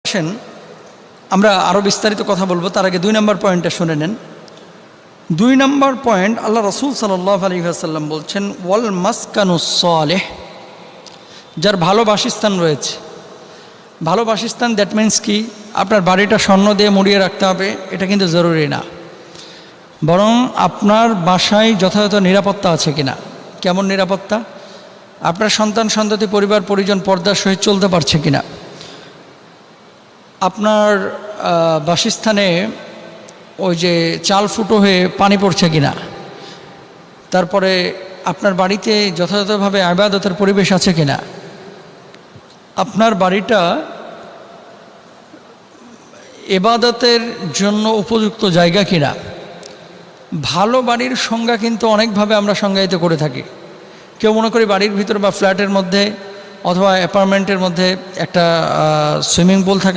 আসেন আমরা আরও বিস্তারিত কথা বলবো, তার আগে 2 নম্বর পয়েন্টটা শুনে নেন। 2 নম্বর পয়েন্ট, আল্লাহ রাসূল সাল্লাল্লাহু আলাইহি ওয়াসাল্লাম বলছেন ওয়াল মাসকানুস সালেহ, যার ভালো বাসস্থান রয়েছে। ভালো বাসস্থান দ্যাট মিন্স কি, আপনার বাড়িটা স্বর্ণ দিয়ে মুড়িয়ে রাখতে হবে এটা কিন্তু জরুরি না, বরং আপনার বাসায় যথাযথ নিরাপত্তা আছে কিনা। কেমন নিরাপত্তা? আপনার সন্তান সন্ততি পরিবার পরিজন পর্দার সহিত চলতে পারছে কিনা, আপনার বাসস্থানে ওই যে চাল ফুটো হয়ে পানি পড়ছে কিনা, তারপরে আপনার বাড়িতে যথাযথভাবে ইবাদতের পরিবেশ আছে কিনা, আপনার বাড়িটা ইবাদতের জন্য উপযুক্ত জায়গা কিনা। ভালো বাড়ির সংজ্ঞা কিন্তু অনেকভাবে আমরা সংজ্ঞায়িত করে থাকি। কেউ মনে করি বাড়ির ভিতর বা ফ্ল্যাটের মধ্যে অথবা অ্যাপার্টমেন্টের মধ্যে একটা সুইমিং পুল থাকা